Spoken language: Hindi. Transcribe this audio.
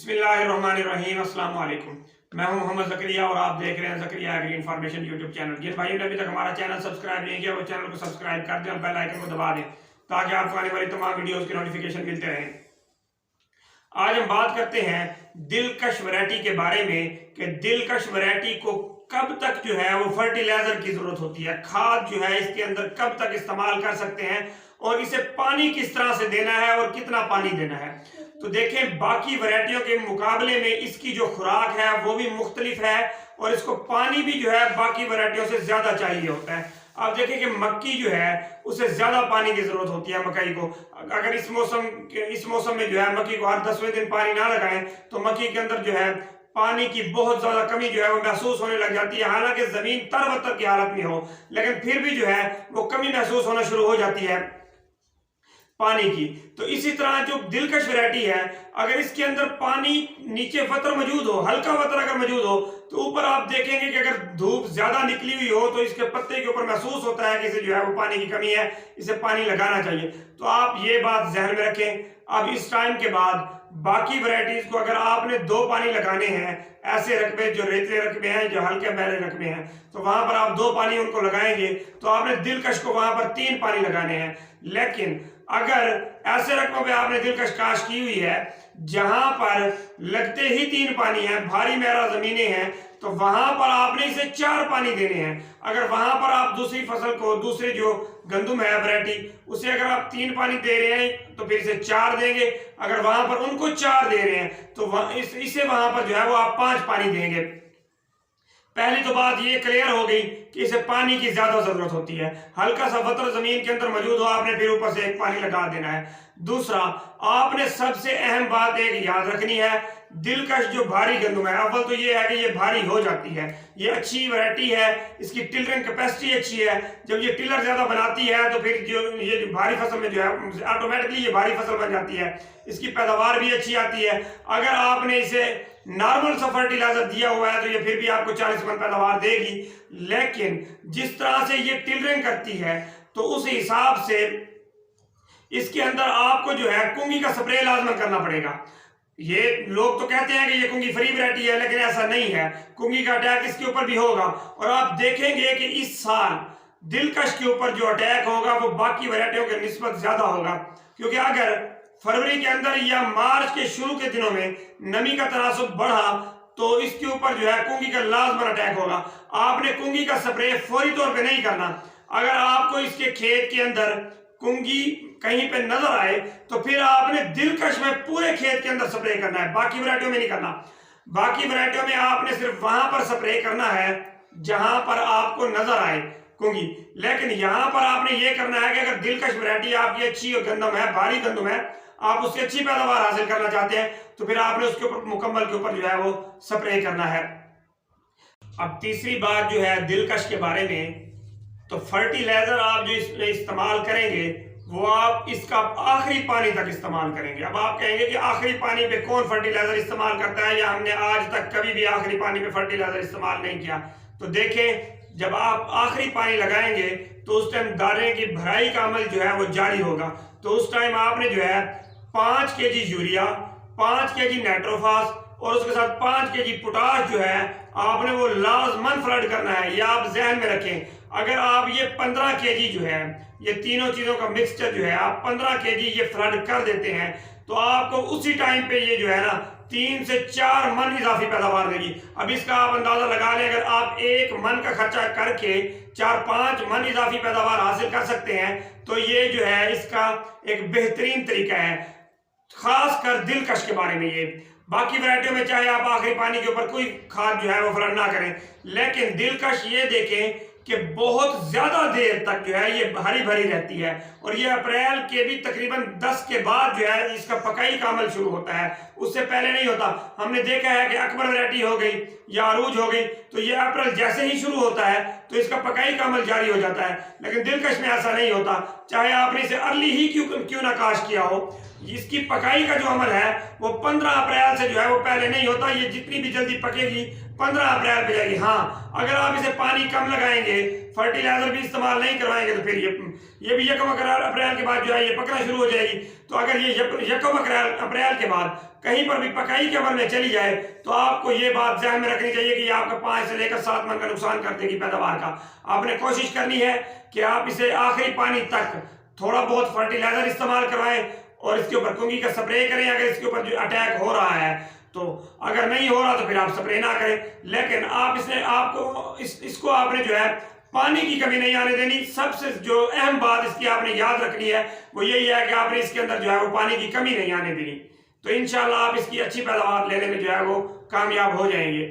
बिस्मिल्लाहिर्रहमानिर्रहीम अस्सलाम वालेकुम। मैं हूं मोहम्मद ज़करिया और आप देख रहे हैं Zakaria agri information YouTube channel. जिन भाइयों ने अभी तक हमारा चैनल सब्सक्राइब नहीं किया वो चैनल को सब्सक्राइब कर दें और बेल आइकन को दबा दें ताकि आपको आने वाली तमाम वीडियोस के नोटिफिकेशन मिलते रहें। आज हम बात करते हैं दिलकश वैरायटी के बारे में कि दिलकश वैरायटी को कब तक जो है वो फर्टिलाइजर की जरूरत होती है, खाद जो है इसके अंदर कब तक इस्तेमाल कर सकते हैं और इसे पानी किस तरह से देना है और कितना पानी देना है। तो देखें, बाकी वैरायटियों के मुकाबले में इसकी जो खुराक है वो भी मुख्तलिफ है और इसको पानी भी जो है बाकी वैरायटियों से ज्यादा चाहिए होता है। आप देखें कि मक्की जो है उसे ज्यादा पानी की जरूरत होती है। मकई को अगर इस मौसम में जो है मक्की को हर 10वें दिन पानी ना लगाएं तो मक्की के अंदर जो है पानी की बहुत ज्यादा कमी जो है वो महसूस होने लग जाती है। हालांकि जमीन तरबतर की हालत में हो लेकिन फिर भी जो है वो कमी महसूस होना शुरू हो जाती है पानी की। तो इसी तरह जो दिलकश वैरायटी है, अगर इसके अंदर पानी नीचे वतर मौजूद हो, हल्का वतर अगर मौजूद हो तो ऊपर आप देखेंगे कि अगर धूप ज्यादा निकली हुई हो तो इसके पत्ते के ऊपर महसूस होता है कि इसे जो है वो पानी की कमी है, इसे पानी लगाना चाहिए। तो आप ये बात जहन में रखें। अब इस टाइम के बाद बाकी वैरायटीज को अगर आपने 2 पानी लगाने हैं, ऐसे रकबे जो रेतले रकबे हैं, जो हल्के मैले रकबे हैं, तो वहां पर आप 2 पानी उनको लगाएंगे तो आपने दिलकश को वहां पर 3 पानी लगाने हैं। लेकिन अगर ऐसे रकबों पे आपने दिलकश काश की हुई है जहां पर लगते ही 3 पानी है, भारी मेरा जमीनें हैं, तो वहां पर आपने इसे 4 पानी देने हैं। अगर वहां पर आप दूसरी फसल को, दूसरी जो गंदुम है वैरायटी, उसे अगर आप 3 पानी दे रहे हैं तो फिर इसे 4 देंगे। अगर वहां पर उनको 4 दे रहे हैं तो इसे वहां पर जो है वो आप 5 पानी देंगे। पहली तो बात ये क्लियर हो गई कि इसे पानी की ज्यादा जरूरत होती है। हल्का सा वतर जमीन के अंदर मौजूद हो, आपने फिर ऊपर से 1 पानी लगा देना है। दूसरा, आपने सबसे अहम बात एक याद रखनी है, दिलकश जो भारी गंदुम है, अव्वल तो ये है कि ये भारी हो जाती है, ये अच्छी वैरायटी है, इसकी टिलरिंग कैपेसिटी अच्छी है। जब ये टिलर ज्यादा बनाती है तो फिर ये जो भारी फसल में जो है ऑटोमेटिकली ये भारी फसल बन जाती है, इसकी पैदावार भी अच्छी आती है। अगर आपने इसे नॉर्मल सा फर्टिलाइजर दिया हुआ है तो ये फिर भी आपको 40 मन पैदावार देगी। लेकिन जिस तरह से ये टिलरिंग करती है तो उस हिसाब से इसके अंदर आपको जो है कुंगी का स्प्रे लाजमन करना पड़ेगा। ये लोग तो कहते हैं कि ये कुंगी फ्री वैरायटी है, लेकिन ऐसा नहीं है। कुंगी का अटैक इसके ऊपर भी होगा और आप देखेंगे कि इस साल दिलकश के ऊपर जो अटैक होगा वो बाकी वैरायटियों के निस्बत ज्यादा होगा, क्योंकि अगर फरवरी के अंदर या मार्च के शुरू के दिनों में नमी का तनासुब बढ़ा तो इसके ऊपर जो है कुंगी का लाजमन अटैक होगा। आपने कुंगी का स्प्रे फौरी तौर पे नहीं करना। अगर आपको इसके खेत के अंदर कुंगी कहीं पे नजर आए तो फिर आपने दिलकश में पूरे खेत के अंदर स्प्रे करना है, बाकी वैरायटियों में नहीं करना। बाकी वैरायटियों में आपने सिर्फ वहां पर स्प्रे करना है जहां पर आपको नजर आए कुंगी। लेकिन यहां पर आपने ये करना है कि अगर दिलकश वैरायटी आपकी अच्छी गंदम है, भारी गंदम है, आप उससे अच्छी पैदावार हासिल करना चाहते हैं तो फिर आपने उसके ऊपर मुकम्मल के ऊपर जो है वो स्प्रे करना है। अब तीसरी बात जो है दिलकश के बारे में, तो फर्टिलाइजर आप जो इसमें इस्तेमाल करेंगे वो आप इसका आखिरी पानी तक इस्तेमाल करेंगे। अब आप कहेंगे कि आखिरी पानी पे कौन फर्टिलाइजर इस्तेमाल करता है, या हमने आज तक कभी भी आखिरी पानी पे फर्टिलाइजर इस्तेमाल नहीं किया। तो देखें, जब आप आखिरी पानी लगाएंगे तो उस टाइम दाने की भराई का अमल जो है वो जारी होगा। तो उस टाइम आपने जो है 5 केजी यूरिया, 5 केजी नाइट्रोफास और उसके साथ 5 केजी पोटाश जो है आपने वो लाजमन फ्लड करना है। ये आप जहन में रखें। अगर आप ये 15 केजी जो है, ये तीनों चीजों का मिक्सचर जो है आप 15 केजी ये फ्लड कर देते हैं तो आपको उसी टाइम पे ये जो है ना 3 से 4 मन इजाफी पैदावार देगी। अब इसका आप अंदाजा लगा लें, अगर आप 1 मन का खर्चा करके 4-5 मन इजाफी पैदावार हासिल कर सकते हैं तो ये जो है इसका एक बेहतरीन तरीका है, खास कर दिलकश के बारे में। ये बाकी वैरायटियों में चाहे आप आखिरी पानी के ऊपर कोई खाद जो है वो फ्लड ना करें, लेकिन दिलकश ये देखें कि बहुत ज्यादा देर तक जो है ये हरी भरी रहती है और ये अप्रैल के भी तकरीबन 10 के बाद जो है इसका पकाई का अमल शुरू होता है, उससे पहले नहीं होता। हमने देखा है कि अकबर वैरायटी हो गई या अरूज हो गई तो ये अप्रैल जैसे ही शुरू होता है तो इसका पकाई का अमल जारी हो जाता है। लेकिन दिलकश में ऐसा नहीं होता, चाहे आपने इसे अर्ली ही क्यों ना काश किया हो। इसकी पकाई का जो अमल है वो 15 अप्रैल से जो है वो पहले नहीं होता। ये जितनी भी जल्दी पकेगी 15 अप्रैल पे जाएगी। हाँ, अगर आप इसे पानी कम लगाएंगे, फर्टिलाइजर भी इस्तेमाल नहीं करवाएंगे तो फिर ये भी 1 अप्रैल के बाद जो है ये पकना शुरू हो जाएगी। तो अगर ये 1 अप्रैल के बाद कहीं पर भी पकाई के अमल में चली जाए तो आपको ये बात ध्यान में रखनी चाहिए कि ये आपका 5 से लेकर 7 मन का नुकसान कर देगी पैदावार का। आपने कोशिश करनी है कि आप इसे आखिरी पानी तक थोड़ा बहुत फर्टिलाइजर इस्तेमाल करवाएं और इसके ऊपर कुंगी का स्प्रे करें अगर इसके ऊपर जो अटैक हो रहा है तो। अगर नहीं हो रहा तो फिर आप स्प्रे ना करें, लेकिन आप इसको आपने जो है पानी की कमी नहीं आने देनी। सबसे जो अहम बात इसकी आपने याद रखनी है वो यही है कि आपने इसके अंदर जो है वो पानी की कमी नहीं आने देनी। तो इंशाल्लाह आप इसकी अच्छी पैदावार लेने में जो है वो कामयाब हो जाएंगे।